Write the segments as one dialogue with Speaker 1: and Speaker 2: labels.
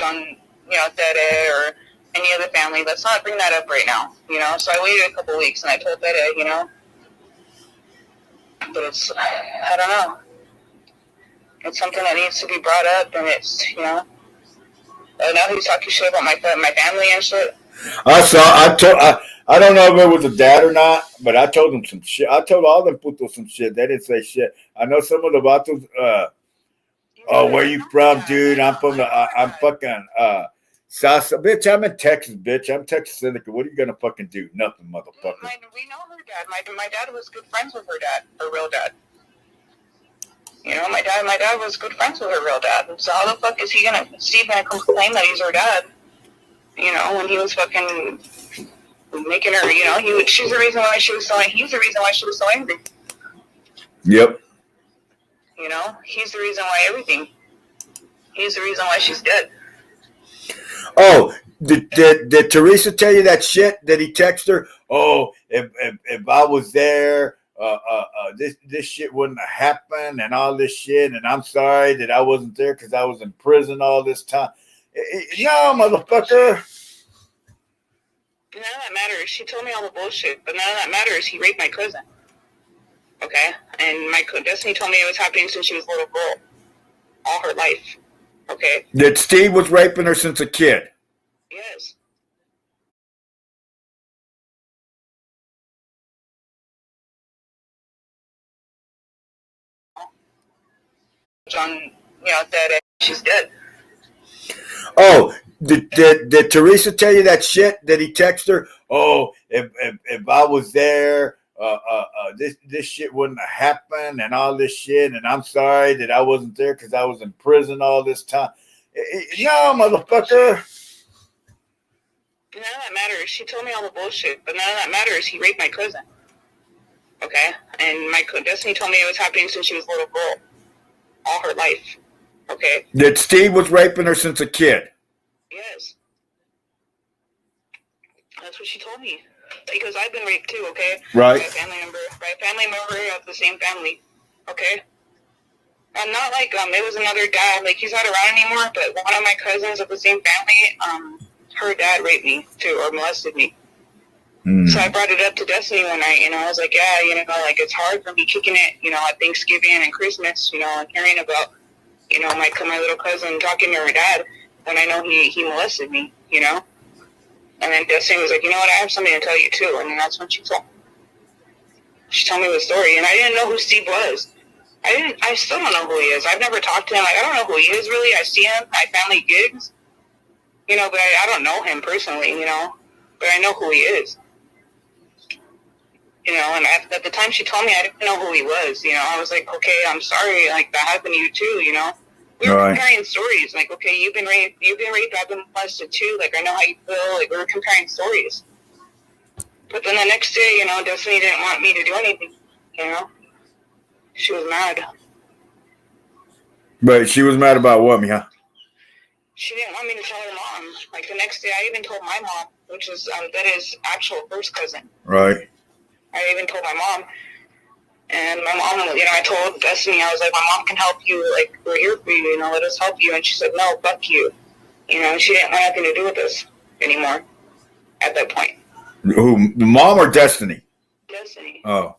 Speaker 1: on, Dede or any other family. Let's not bring that up right now, So I waited a couple weeks and I told Dede, but it's, I don't know. It's something that needs to be brought up, and it's, now he's talking shit about my family and shit.
Speaker 2: I don't know if it was a dad or not, but I told them some shit. I told all them putos some shit. They didn't say shit. I know some of the vatos, where you from, dude? I'm from I'm fucking, Sasa. Bitch, I'm in Texas, bitch. I'm Texas Syndicate. What are you going to fucking do? Nothing, motherfucker.
Speaker 1: We know her dad. My dad was good friends with her dad, her real dad. My dad was good friends with her real dad. So how the fuck is Steve gonna complain that he's her dad? When he was fucking making her, she's the reason why she was he's the reason why she was so angry.
Speaker 2: Yep.
Speaker 1: He's the reason why everything. He's the reason why she's dead.
Speaker 2: Oh, did Teresa tell you that shit that he texted her? Oh, if I was there, this shit wouldn't have happened and all this shit, and I'm sorry that I wasn't there because I was in prison all this time. No, motherfucker.
Speaker 1: None of that matters. She told me all the bullshit, but none of that matters. He raped my cousin. Okay? And Destiny told me it was happening since she was a little girl. All her life. Okay?
Speaker 2: That Steve was raping her since a kid.
Speaker 1: Yes. On, that she's dead.
Speaker 2: Oh, did Teresa tell you that shit that he texted her? Oh, if I was there, this shit wouldn't have happened and all this shit, and I'm sorry that I wasn't there because I was in prison all this time. No, motherfucker.
Speaker 1: None of that matters. She told me all the bullshit, but none of that matters. He raped my cousin. Okay? And Destiny told me it was happening since she was a little girl. All her life. Okay?
Speaker 2: That Steve was raping her since a kid.
Speaker 1: Yes. That's what she told me. Because I've been raped too, okay?
Speaker 2: Right.
Speaker 1: By a family member of the same family. Okay? And not like it was another dad, like he's not around anymore, but one of my cousins of the same family, her dad raped me too, or molested me. So I brought it up to Destiny one night, I was like, yeah, like it's hard for me kicking it, at Thanksgiving and Christmas, and hearing about, my little cousin talking to her dad when I know he molested me, And then Destiny was like, you know what, I have something to tell you too, and then that's when she told me the story, and I didn't know who Steve was. I still don't know who he is. I've never talked to him. Like, I don't know who he is really. I see him at family gigs, but I don't know him personally, but I know who he is. And at the time she told me, I didn't know who he was. I was like, okay, I'm sorry, like that happened to you too. We were comparing stories. Like, okay, you've been raped, I've been molested too. Like, I know how you feel. Like, we were comparing stories. But then the next day, Destiny didn't want me to do anything. She was mad.
Speaker 2: But she was mad about what, Mija?
Speaker 1: She didn't want me to tell her mom. Like, the next day, I even told my mom, which is that is actual first cousin.
Speaker 2: Right.
Speaker 1: I even told my mom. And my mom, I told Destiny, I was like, my mom can help you. Like, we're here for you, let us help you. And she said, no, fuck you. She didn't want nothing to do with us anymore at that point.
Speaker 2: Who, the mom or Destiny?
Speaker 1: Destiny.
Speaker 2: Oh.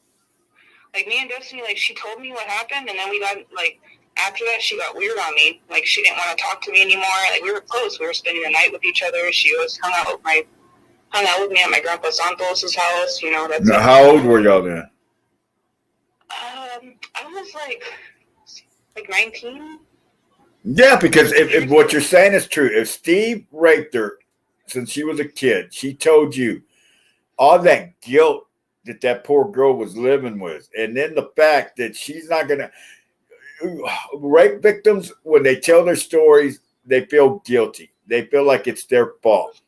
Speaker 1: Like, me and Destiny, like, she told me what happened, and then we got, like, after that, she got weird on me. Like, she didn't want to talk to me anymore. Like, we were close. We were spending the night with each other. She was hung out with me at my grandpa Santos' house. That's
Speaker 2: now, how old were y'all then?
Speaker 1: I was like 19.
Speaker 2: Yeah, because if what you're saying is true, if Steve raped her since she was a kid, she told you all that guilt that poor girl was living with, and then the fact that she's not gonna rape victims, when they tell their stories, they feel guilty. They feel like it's their fault.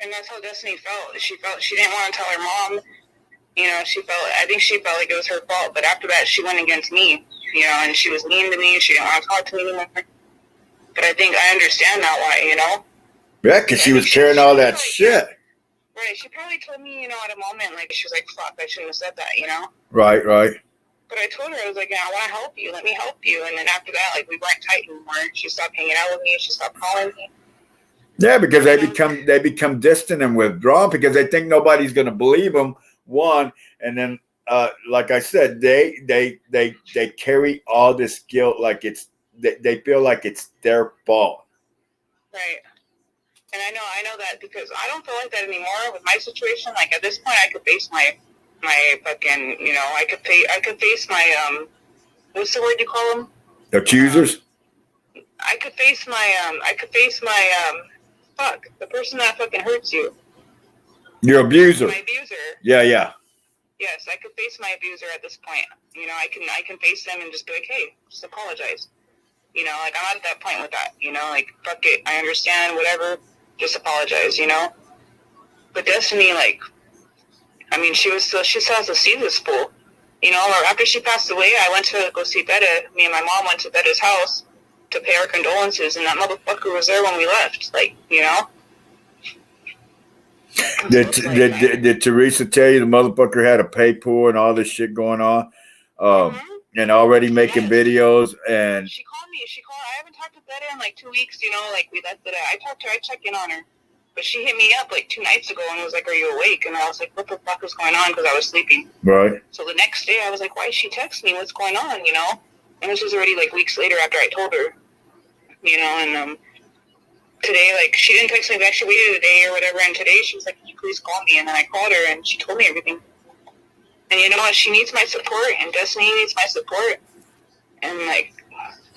Speaker 1: And that's how Destiny felt. She didn't want to tell her mom. I think she felt like it was her fault. But after that, she went against me, and she was mean to me. She didn't want to talk to me anymore. But I think I understand now why,
Speaker 2: Yeah, because she was carrying all that shit.
Speaker 1: Right. She probably told me, at a moment, like, she was like, fuck, I shouldn't have said that,
Speaker 2: Right.
Speaker 1: But I told her, I was like, I want to help you. Let me help you. And then after that, like, we weren't tight anymore. She stopped hanging out with me. She stopped calling me.
Speaker 2: Yeah, because they become distant and withdrawn because they think nobody's going to believe them. One, and then like I said, they carry all this guilt like they feel like it's their fault.
Speaker 1: Right. And I know that because I don't feel like that anymore with my situation. Like at this point, I could face my fucking, I could face my what's the word you call them?
Speaker 2: Accusers.
Speaker 1: I could face my the person that fucking hurts you.
Speaker 2: Your abuser.
Speaker 1: My abuser.
Speaker 2: Yeah.
Speaker 1: Yes, I could face my abuser at this point. I can face them and just be like, hey, just apologize. Like I'm at that point with that. Like fuck it, I understand, whatever. Just apologize. But Destiny, like, I mean, she still has to see this fool. Or after she passed away, I went to go see Betta. Me and my mom went to Betta's house to pay our condolences, and that motherfucker was there when we left. Like,
Speaker 2: Did Teresa tell you the motherfucker had a pay pool and all this shit going on, and already making videos? And
Speaker 1: she called me. I haven't talked to Betta in like 2 weeks. Like we left it. I talked to her. I checked in on her, but she hit me up like 2 nights ago and was like, "Are you awake?" And I was like, "What the fuck is going on?" Because I was sleeping.
Speaker 2: Right.
Speaker 1: So the next day, I was like, "Why is she texting me? What's going on?" And this was already like weeks later after I told her. And today, like, she didn't text me back. She waited a day or whatever. And today, she was like, "Can you please call me?" And then I called her, and she told me everything. And you know what? She needs my support, and Destiny needs my support. And like,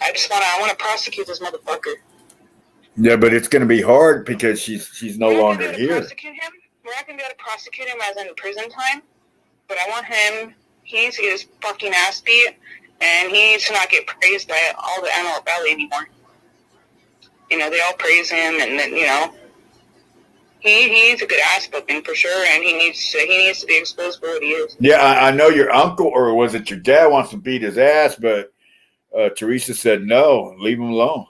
Speaker 1: I want to prosecute this motherfucker.
Speaker 2: Yeah, but it's going to be hard because she's no longer here.
Speaker 1: Prosecute him. We're not going to be able to prosecute him as in prison time. But I want him. He needs to get his fucking ass beat, and he needs to not get praised by all the Antelope Valley anymore. They all praise him, and then he needs a good ass whooping for sure, and he needs to be exposed for what he is.
Speaker 2: Yeah, I know your uncle, or was it your dad, wants to beat his ass, but Teresa said no, leave him alone.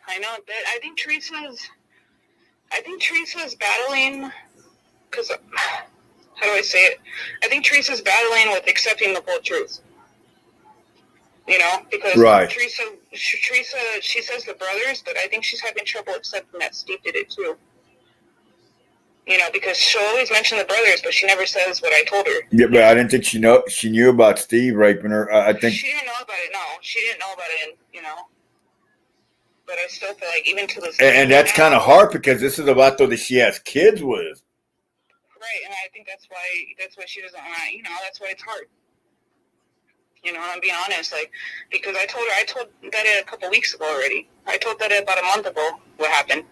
Speaker 1: I know that. I think Teresa's battling because how do I say it? I think Teresa's battling with accepting the full truth. Because
Speaker 2: right.
Speaker 1: Teresa, she says the brothers, but I think she's having trouble accepting that Steve did it too. Because she'll always mention the brothers, but she never says what I told her.
Speaker 2: Yeah, but I didn't think she knew about Steve raping her. I think
Speaker 1: she didn't know about it. No, she didn't know about it. But I still feel like even to this
Speaker 2: and that's kind of hard because this is about though that she has kids with.
Speaker 1: Right, and I think that's why she doesn't want. That's why it's hard. I'm being honest, like, because I told Betta a couple weeks ago already. I told Betta about a month ago what happened.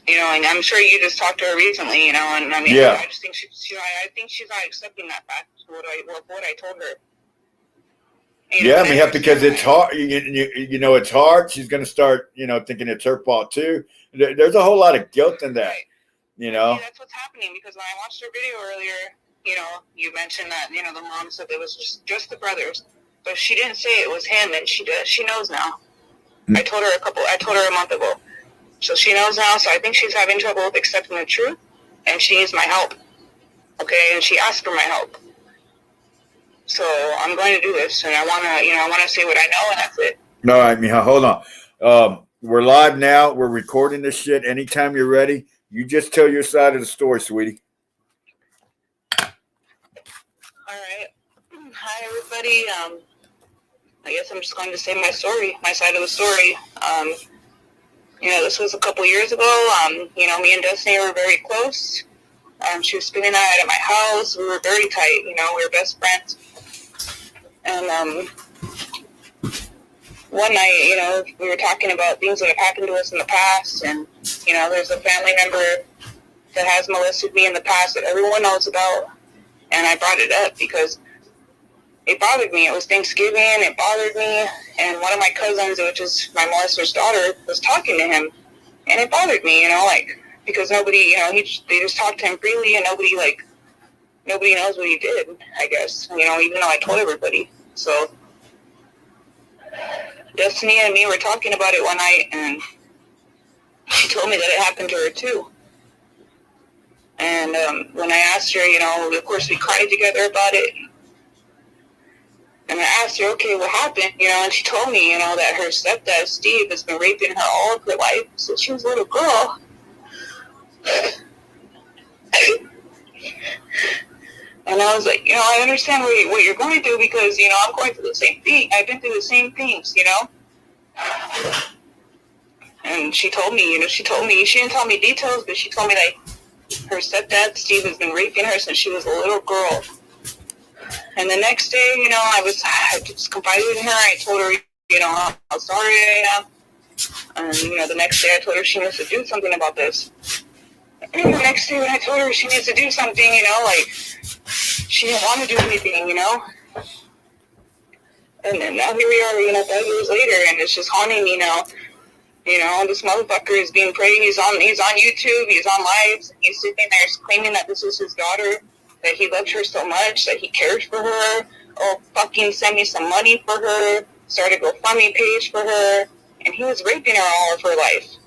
Speaker 1: And I'm sure you just talked to her recently, and I mean, yeah. I just think I think she's not accepting that fact, what I told her.
Speaker 2: Yeah, I mean, because it's hard. It's hard. She's going to start, thinking it's her fault too. There's a whole lot of guilt in that,
Speaker 1: right.
Speaker 2: Yeah,
Speaker 1: that's what's happening, because when I watched her video earlier, you mentioned that, the mom said it was just the brothers, but she didn't say it was him, and she knows now. Mm-hmm. I told her a month ago. So she knows now, so I think she's having trouble with accepting the truth, and she needs my help. Okay, and she asked for my help. So I'm going to do this, and I want to say what I know, and that's it.
Speaker 2: No, I mean, hold on. We're live now. We're recording this shit. Anytime you're ready, you just tell your side of the story, sweetie.
Speaker 1: All right. Hi, everybody. I guess I'm just going to say my side of the story. This was a couple years ago. Me and Destiny were very close. She was spending the night at my house. We were very tight. We were best friends. And one night, we were talking about things that have happened to us in the past. And, there's a family member that has molested me in the past that everyone knows about. And I brought it up because it bothered me. It was Thanksgiving. It bothered me. And one of my cousins, which is my molester's daughter, was talking to him. And it bothered me, because nobody, they just talked to him freely, and nobody knows what he did, I guess, even though I told everybody. So Destiny and me were talking about it one night, and she told me that it happened to her too. And when I asked her, of course we cried together about it. And I asked her, okay, what happened? And she told me, that her stepdad, Steve, has been raping her all of her life since she was a little girl. And I was like, I understand what you're going through because, I'm going through the same thing. I've been through the same things, And she told me, she didn't tell me details, but she told me that her stepdad, Steve, has been raping her since she was a little girl. And the next day, I just confided in her. I told her, how sorry I am. And, the next day I told her she needs to do something about this. And the next day when I told her she needs to do something, she didn't want to do anything, And then now here we are, 5 years later, and it's just haunting me now. This motherfucker is being prayed. He's on YouTube. He's on lives. He's sitting there claiming that this is his daughter, that he loved her so much, that he cared for her. Oh, fucking send me some money for her. Start a GoFundMe page for her. And he was raping her all of her life.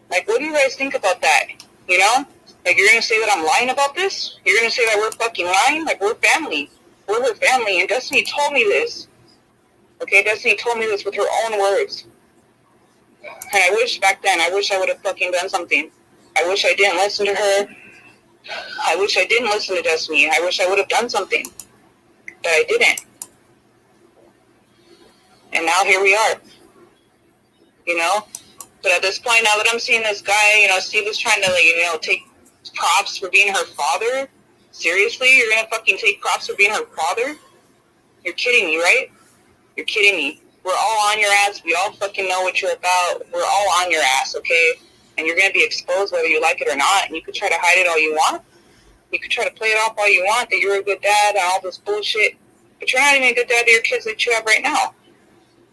Speaker 1: Like, what do you guys think about that? Like, you're going to say that I'm lying about this? You're going to say that we're fucking lying? Like, we're family. We're her family. And Destiny told me this. Okay, Destiny told me this with her own words. And I wish back then, I would have fucking done something. I wish I didn't listen to her. I wish I didn't listen to Destiny. I wish I would have done something. But I didn't. And now here we are. But at this point, now that I'm seeing this guy, Steve is trying to, take props for being her father. Seriously? You're going to fucking take props for being her father? You're kidding me, right? You're kidding me. We're all on your ass. We all fucking know what you're about. We're all on your ass, okay? And you're going to be exposed whether you like it or not. And you could try to hide it all you want. You could try to play it off all you want, that you're a good dad and all this bullshit. But you're not even a good dad to your kids that you have right now.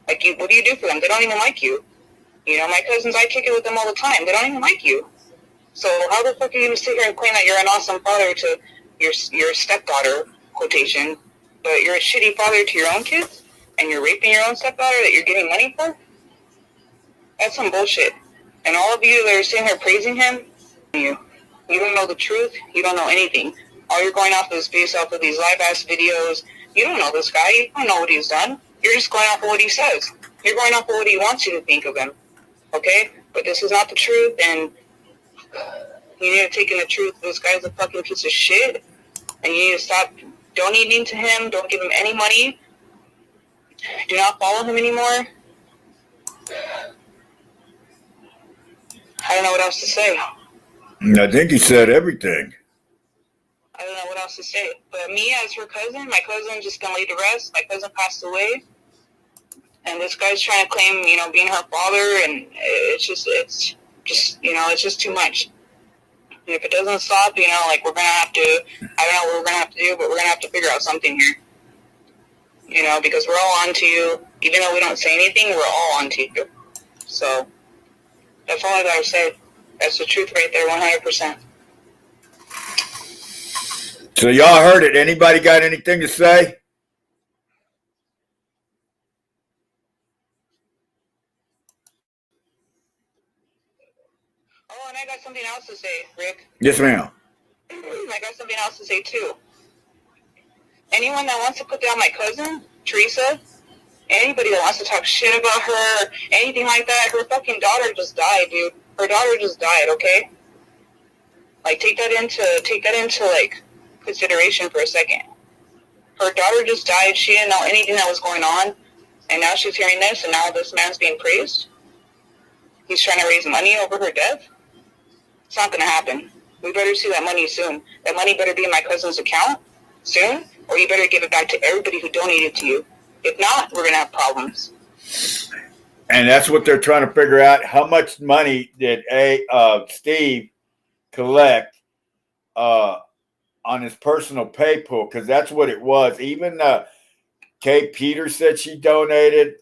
Speaker 1: Like, what do you do for them? They don't even like you. My cousins, I kick it with them all the time. They don't even like you. So how the fuck are you going to sit here and claim that you're an awesome father to your stepdaughter, quotation, but you're a shitty father to your own kids? And you're raping your own stepdaughter that you're getting money for? That's some bullshit. And all of you that are sitting here praising him, you don't know the truth. You don't know anything. All you're going off is based off of these live-ass videos. You don't know this guy. You don't know what he's done. You're just going off of what he says. You're going off of what he wants you to think of him. Okay? But this is not the truth, and you need to take in the truth. This guy's a fucking piece of shit, and you need to stop donating to him. Don't give him any money. Do not follow him anymore. I don't know what else to say.
Speaker 2: I think he said everything.
Speaker 1: I don't know what else to say. But me as her cousin, my cousin just gonna lay to rest. My cousin passed away. And this guy's trying to claim, being her father, and it's just too much. And if it doesn't stop, we're gonna have to, I don't know what we're gonna have to do, but we're gonna have to figure out something here. Because we're all on to you. Even though we don't say anything, we're all on to you. So, that's all I gotta say. That's the truth right there, 100%.
Speaker 2: So y'all heard it. Anybody got anything to say?
Speaker 1: Oh, and I got something else to say, Rick.
Speaker 2: Yes, ma'am.
Speaker 1: I got something else to say, too. Anyone that wants to put down my cousin, Teresa, anybody that wants to talk shit about her, anything like that, her fucking daughter just died, dude. Her daughter just died, okay? Like, take that into like, consideration for a second. Her daughter just died. She didn't know anything that was going on. And now she's hearing this, and now this man's being praised. He's trying to raise money over her death. It's not going to happen. We better see that money soon. That money better be in my cousin's account soon, or you better give it back to everybody who donated to you. If not, we're going to have problems.
Speaker 2: And that's what they're trying to figure out. How much money did Steve collect on his personal pay pool? Because that's what it was. Even Kate Peters said she donated.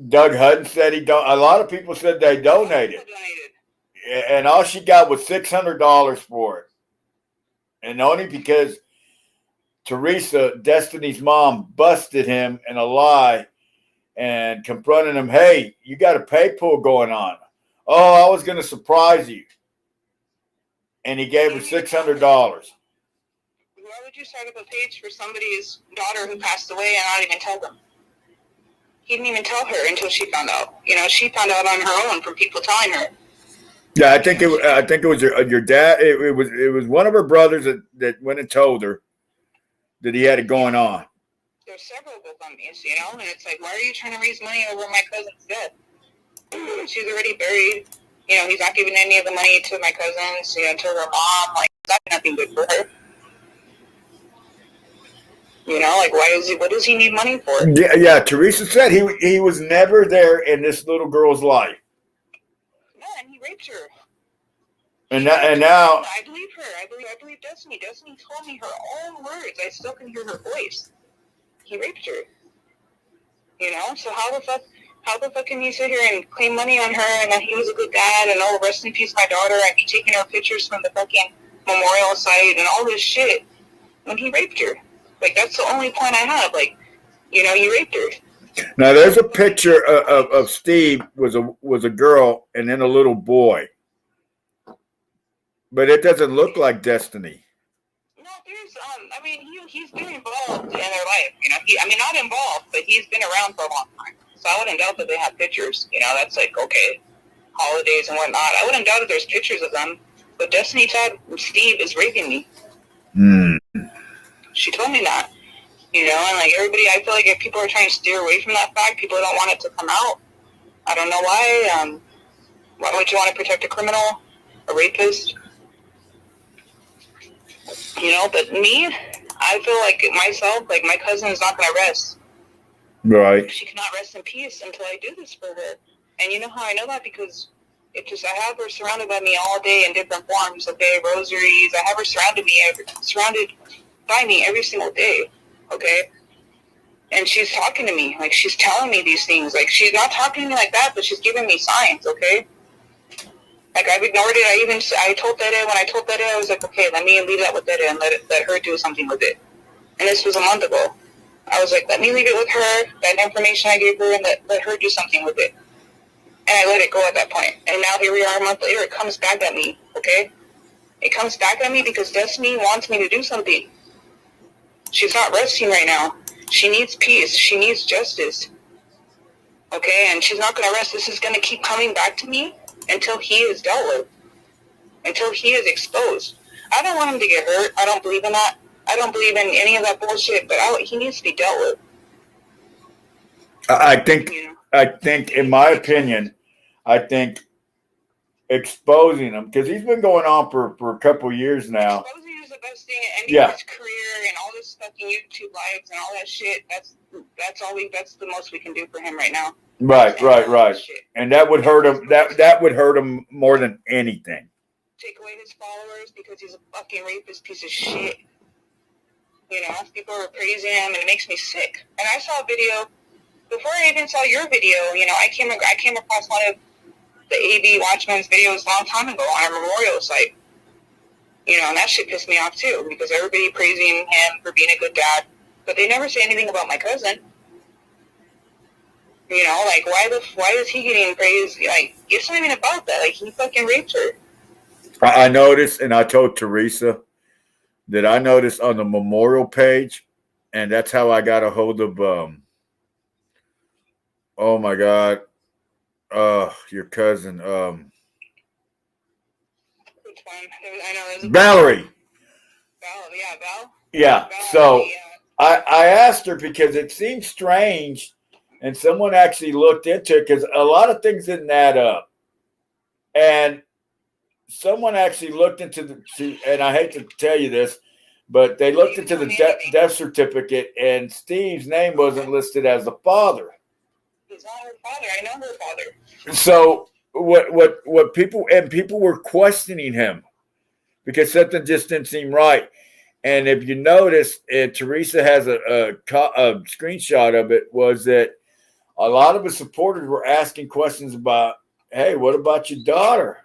Speaker 2: Doug Hudden said he don't. A lot of people said they donated. And all she got was $600 for it. And only because Teresa, Destiny's mom, busted him in a lie and confronted him, hey, you got a pay pool going on. Oh, I was going to surprise you. And he gave her $600.
Speaker 1: why would you start up a page for somebody's daughter who passed away and not even tell them? He didn't even tell her until she found out. You know, she found out on her own from people telling her.
Speaker 2: Yeah, I think it was your dad. It was one of her brothers that went and told her that he had it going on.
Speaker 1: There's several GoFundMes, you know, and it's like, why are you trying to raise money over my cousin's death? She's already buried. You know, he's not giving any of the money to my cousins, you know, to her mom. Like, that's nothing good for her. You know, like, what does he need money for?
Speaker 2: Yeah. Teresa said he was never there in this little girl's life.
Speaker 1: Yeah, and he raped her.
Speaker 2: And now
Speaker 1: I believe her. I believe Destiny. Destiny told me her own words. I still can hear her voice. He raped her. You know, so how the fuck can you sit here and claim money on her and that he was a good dad and oh, rest in peace my daughter and be taking her pictures from the fucking memorial site and all this shit when he raped her? Like, that's the only point I have. Like, you know, you raped her.
Speaker 2: Now there's a picture of Steve was a girl and then a little boy, but it doesn't look like Destiny.
Speaker 1: No, there's I mean, he's been involved in their life. You know, not involved, but he's been around for a long time. So I wouldn't doubt that they have pictures. You know, that's like, okay, holidays and whatnot. I wouldn't doubt that there's pictures of them. But Destiny said Steve is raping me. She told me that. You know, and like everybody, I feel like if people are trying to steer away from that fact, people don't want it to come out. I don't know why. Why would you want to protect a criminal, a rapist? You know, but me, I feel like myself, like my cousin is not going to rest.
Speaker 2: Right.
Speaker 1: She cannot rest in peace until I do this for her. And you know how I know that? Because I have her surrounded by me all day in different forms. Okay, rosaries. I have her surrounded by me every single day. Okay, and she's talking to me, like she's telling me these things. Like she's not talking to me like that, but she's giving me signs. Okay, like I've ignored it. I told Dede when I told Dede, I was like, okay, let me leave that with Dede and let her do something with it. And this was a month ago. I was like, let me leave it with her, that information I gave her, and let her do something with it. And I let it go at that point. And now here we are a month later, it comes back at me, okay? It comes back at me because Destiny wants me to do something. She's not resting right now. She needs peace. She needs justice. Okay? And she's not going to rest. This is going to keep coming back to me until he is dealt with. Until he is exposed. I don't want him to get hurt. I don't believe in that. I don't believe in any of that bullshit, but he needs to be dealt with.
Speaker 2: I think, in my opinion, exposing him, because he's been going on for a couple of years now.
Speaker 1: Exposing is the best thing, ending his career and all this fucking YouTube lives and all that shit. That's the most we can do for him right now.
Speaker 2: Right. And that would hurt him. That would hurt him more than anything.
Speaker 1: Take away his followers because he's a fucking rapist piece of shit. You know, people are praising him, and it makes me sick. And I saw a video before I even saw your video. You know, I came across one of the AV Watchmen's videos a long time ago on our memorial site. You know, and that shit pissed me off too because everybody praising him for being a good dad, but they never say anything about my cousin. You know, like why is he getting praised? Like, it's not even about that. Like, he fucking raped her.
Speaker 2: I noticed, and I told Teresa that I noticed on the memorial page, and that's how I got a hold of oh my God, your cousin,
Speaker 1: Which one? I know
Speaker 2: Valerie.
Speaker 1: Val.
Speaker 2: Yeah.
Speaker 1: Val,
Speaker 2: so
Speaker 1: yeah.
Speaker 2: I asked her because it seemed strange, and someone actually looked into it because a lot of things didn't add up, and someone actually looked into and I hate to tell you this, but they looked into the death certificate, and Steve's name wasn't listed as the father.
Speaker 1: He's not her father. I know her father.
Speaker 2: So what people were questioning him because something just didn't seem right. And if you notice, and Teresa has a screenshot of it, was that a lot of his supporters were asking questions about, hey, what about your daughter?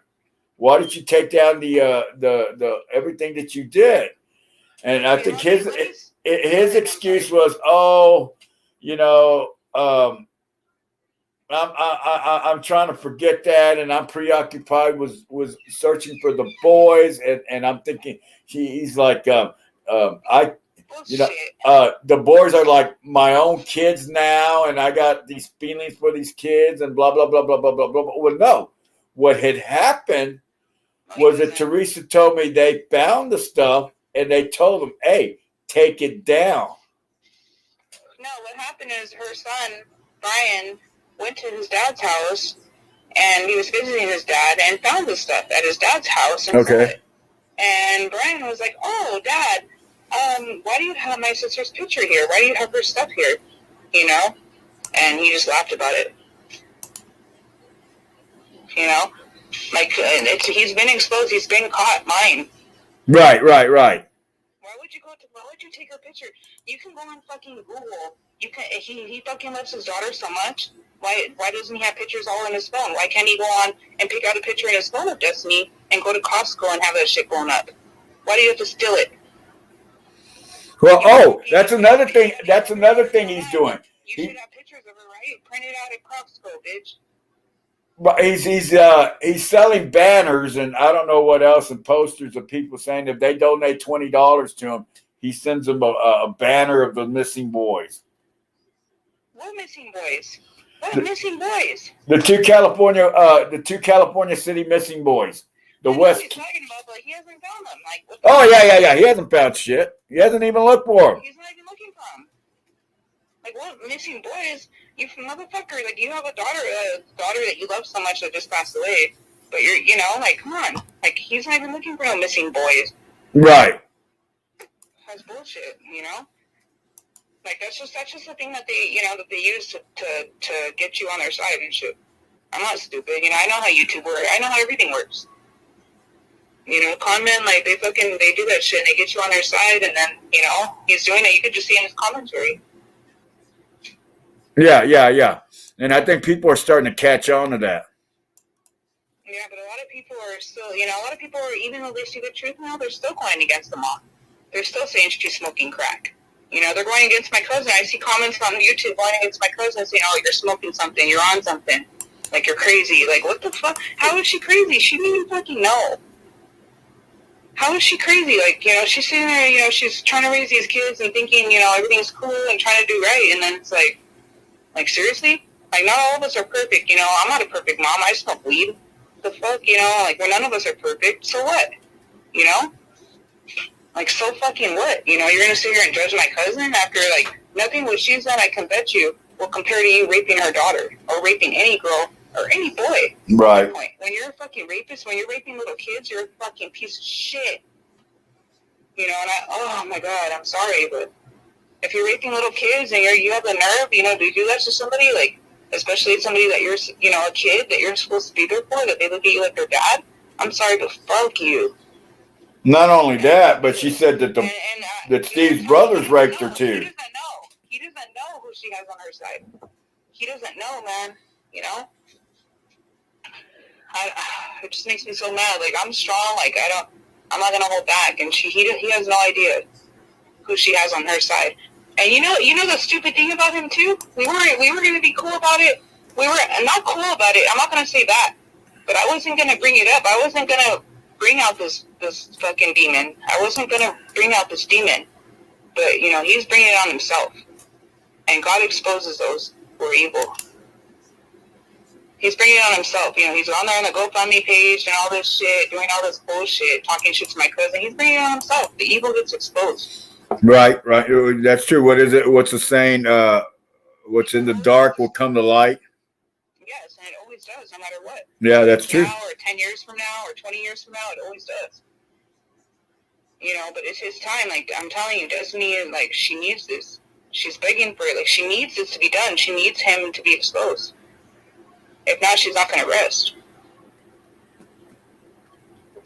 Speaker 2: Why did you take down the everything that you did? And I think his excuse was, oh, you know, I'm trying to forget that, and I'm preoccupied was searching for the boys, and I'm thinking he's like,
Speaker 1: Bullshit.
Speaker 2: The boys are like my own kids now, and I got these feelings for these kids, and blah blah blah blah blah blah blah. Well, no, what had happened was that Teresa told me they found the stuff, and they told them, "Hey, take it down."
Speaker 1: No, what happened is her son Brian went to his dad's house, and he was visiting his dad, and found the stuff at his dad's house. And saw it. And Brian was like, "Oh, Dad, why do you have my sister's picture here? Why do you have her stuff here?" You know? And he just laughed about it. You know? Like, he's been exposed. He's been caught. Mine.
Speaker 2: Right.
Speaker 1: Why would you take her picture? You can go on fucking Google. You can. He fucking loves his daughter so much. Why doesn't he have pictures all in his phone? Why can't he go on and pick out a picture in his phone of Destiny and go to Costco and have that shit blown up? Why do you have to steal it?
Speaker 2: Well, that's another thing. That's another thing he's doing.
Speaker 1: You should have pictures of her, right? Print it out at Costco, bitch.
Speaker 2: But he's selling banners and I don't know what else, and posters of people saying if they donate $20 to him, he sends them a banner of the missing boys.
Speaker 1: What missing boys? What missing boys?
Speaker 2: The two California City missing boys. The West.
Speaker 1: He's talking about, but he hasn't found them. Like,
Speaker 2: yeah. He hasn't found shit. He hasn't even looked for them.
Speaker 1: He's not even looking for them. Like, what missing boys? You motherfucker. Like, you have a daughter that you love so much that just passed away. But like, come on. Like, he's not even looking for no missing boys.
Speaker 2: Right.
Speaker 1: That's bullshit. Like, that's just the thing that they use to get you on their side and shit. I'm not stupid. I know how YouTube works. I know how everything works. Con men, like, they do that shit and they get you on their side, and then, he's doing it. You could just see in his commentary.
Speaker 2: Yeah. And I think people are starting to catch on to that.
Speaker 1: Yeah, but a lot of people are still, even though they see the truth now, they're still going against the mom. They're still saying she's smoking crack. They're going against my cousin. I see comments on YouTube going against my cousin saying, "Oh, you're smoking something. You're on something. Like, you're crazy." Like, what the fuck? How is she crazy? She didn't even fucking know. How is she crazy? Like, she's sitting there, she's trying to raise these kids and thinking, everything's cool and trying to do right. And then it's like, seriously? Like, not all of us are perfect. I'm not a perfect mom. I smoke weed. The fuck, like, none of us are perfect. So what? Like, so fucking what? You're going to sit here and judge my cousin after, like, nothing what she's done, I can bet you, will compare to you raping her daughter or raping any girl or any boy.
Speaker 2: Right.
Speaker 1: When you're a fucking rapist, when you're raping little kids, you're a fucking piece of shit. And oh my God, I'm sorry, but if you're raping little kids and you have the nerve, to do that to somebody, like, especially somebody that you're, a kid that you're supposed to be there for, that they look at you like their dad, I'm sorry, but fuck you.
Speaker 2: Not only that, but she said that that Steve's brothers raped her too.
Speaker 1: He doesn't know who she has on her side. He doesn't know, man. It just makes me so mad. Like, I'm strong. Like, I'm not gonna hold back. And he has no idea who she has on her side. And you know the stupid thing about him too. We were gonna be cool about it. We were not cool about it. I'm not gonna say that, but I wasn't gonna bring it up. I wasn't gonna bring out this fucking demon. I wasn't gonna bring out this demon. But he's bringing it on himself. And God exposes those who are evil. He's bringing it on himself. He's on there on the GoFundMe page and all this shit, doing all this bullshit, talking shit to my cousin. He's bringing it on himself. The evil gets exposed.
Speaker 2: Right. That's true. What is it? What's the saying? What's in the dark will come to light.
Speaker 1: Yes, and it always does, no matter what.
Speaker 2: Yeah, that's true.
Speaker 1: Now, or 10 years from now, or 20 years from now, it always does. But it's his time. Like, I'm telling you, Destiny, like, she needs this. She's begging for it. Like, she needs this to be done. She needs him to be exposed. If not, she's not going to rest.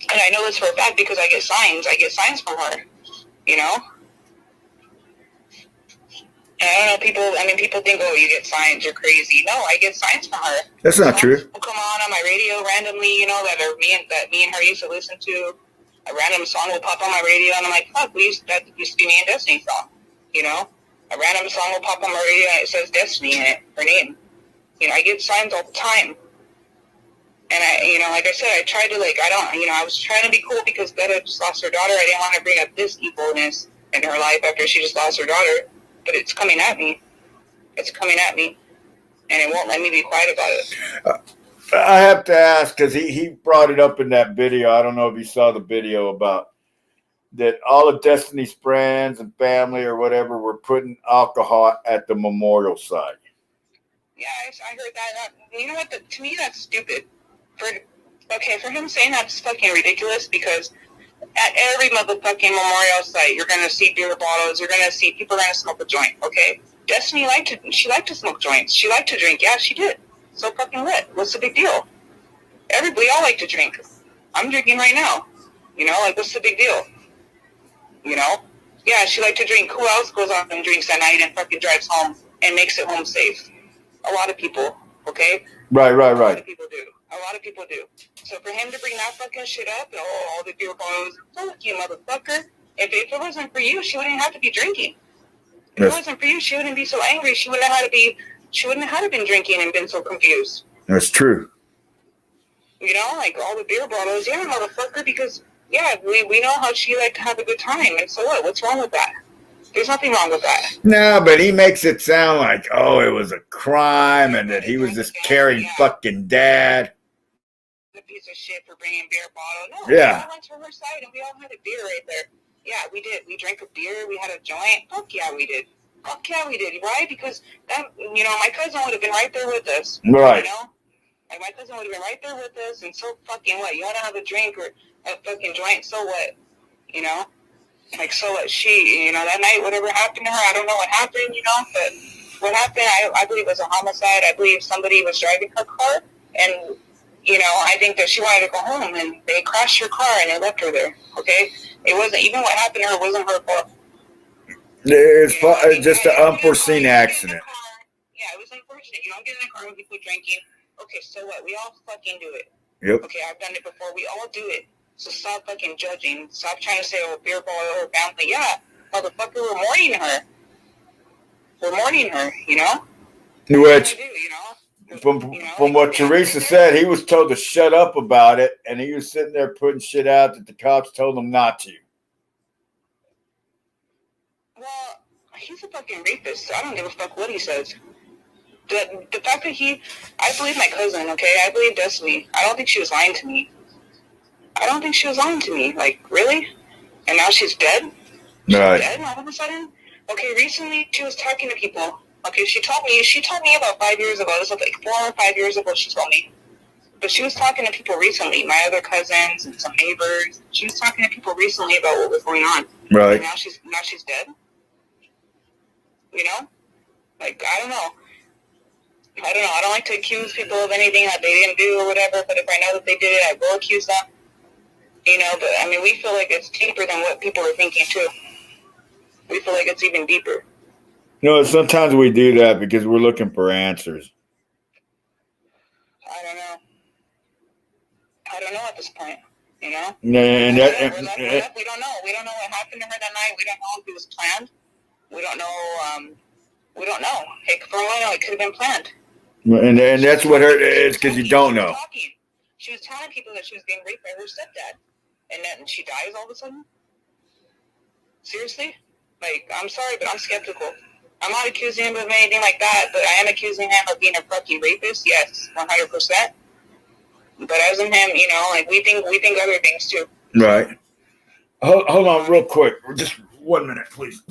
Speaker 1: And I know this for a fact because I get signs. I get signs from her, And I don't know, people think, oh, you get signs, you're crazy. No, I get signs from her.
Speaker 2: That's not true.
Speaker 1: Will come on my radio randomly, that me and her used to listen to. A random song will pop on my radio, and I'm like, fuck, that used to be me and Destiny's song, A random song will pop on my radio, and it says Destiny in it, her name. I get signs all the time. And like I said, I tried to, I was trying to be cool because Betta just lost her daughter. I didn't want to bring up this evilness in her life after she just lost her daughter. But it's coming at me. It's coming at me. And it won't let me be quiet about it.
Speaker 2: I have to ask, because he brought it up in that video. I don't know if you saw the video about that all of Destiny's friends and family or whatever were putting alcohol at the memorial site.
Speaker 1: Yeah, I heard that. You know what? To me, that's stupid. For him saying that's fucking ridiculous, because at every motherfucking memorial site, you're going to see beer bottles. You're going to see people going to smoke a joint, okay? Destiny liked to smoke joints. She liked to drink. Yeah, she did. So fucking lit. What's the big deal? We all like to drink. I'm drinking right now. What's the big deal? Yeah, she liked to drink. Who else goes out and drinks at night and fucking drives home and makes it home safe? A lot of people, okay?
Speaker 2: Right.
Speaker 1: A lot of people do. So for him to bring that fucking shit up, all the beer bottles, fuck you, motherfucker. If it wasn't for you, she wouldn't have to be drinking. If it wasn't for you, she wouldn't be so angry. She wouldn't have had to been drinking and been so confused.
Speaker 2: That's true.
Speaker 1: All the beer bottles, yeah, motherfucker, because, yeah, we know how she liked to have a good time, and so what? What's wrong with that? There's nothing wrong with that.
Speaker 2: No, but he makes it sound like, it was a crime and that he was this caring fucking dad.
Speaker 1: A piece of shit for bringing beer bottle. No,
Speaker 2: yeah.
Speaker 1: We all went to her side and we all had a beer right there. Yeah, we did. We drank a beer. We had a joint. Fuck yeah, we did. Right? Because that, my cousin would have been right there with us.
Speaker 2: Right.
Speaker 1: My cousin would have been right there with us. And so fucking what? You want to have a drink or a fucking joint? So what? So what? She, that night, whatever happened to her, I don't know what happened. But what happened? I believe it was a homicide. I believe somebody was driving her car, and I think that she wanted to go home, and they crashed her car, and they left her there, okay? It wasn't, even what happened to her wasn't her fault.
Speaker 2: It's just an unforeseen accident.
Speaker 1: Yeah, it was unfortunate. You don't get in a car when people drinking. Okay, so what? We all fucking do it.
Speaker 2: Yep.
Speaker 1: Okay, I've done it before. We all do it. So stop fucking judging. Stop trying to say, beer ball or family. Yeah, motherfucker, we're mourning her.
Speaker 2: Which... From what Teresa said, he was told to shut up about it, and he was sitting there putting shit out that the cops told him not to.
Speaker 1: Well, he's a fucking rapist, so I don't give a fuck what he says. The fact that I believe my cousin, okay? I believe Destiny. I don't think she was lying to me. Really? And now she's dead?
Speaker 2: Right.
Speaker 1: She's dead all of a sudden? Okay, recently she was talking to people. Okay, she told me about 5 years ago. This was like 4 or 5 years ago, she told me. But she was talking to people recently, my other cousins and some neighbors. She was talking to people recently about what was going on.
Speaker 2: Right.
Speaker 1: And now she's dead. I don't know. I don't like to accuse people of anything that they didn't do or whatever, but if I know that they did it, I will accuse them. But I mean, we feel like it's deeper than what people are thinking too. We feel like it's even deeper.
Speaker 2: Sometimes we do that because we're looking for answers.
Speaker 1: I don't know at this point,
Speaker 2: And
Speaker 1: we don't know. We don't know what happened to her that night. We don't know if it was planned. We don't know. Hey, for all I know, it could have been planned.
Speaker 2: And that's what it's because you don't know.
Speaker 1: She was telling people that she was being raped by her stepdad, and then she dies all of a sudden. Seriously? I'm sorry, but I'm skeptical. I'm not accusing him of anything like that, but I am accusing him of being a fucking rapist. Yes, 100%. But as in him, we think other things too.
Speaker 2: Right. Hold on, real quick. Just 1 minute, please.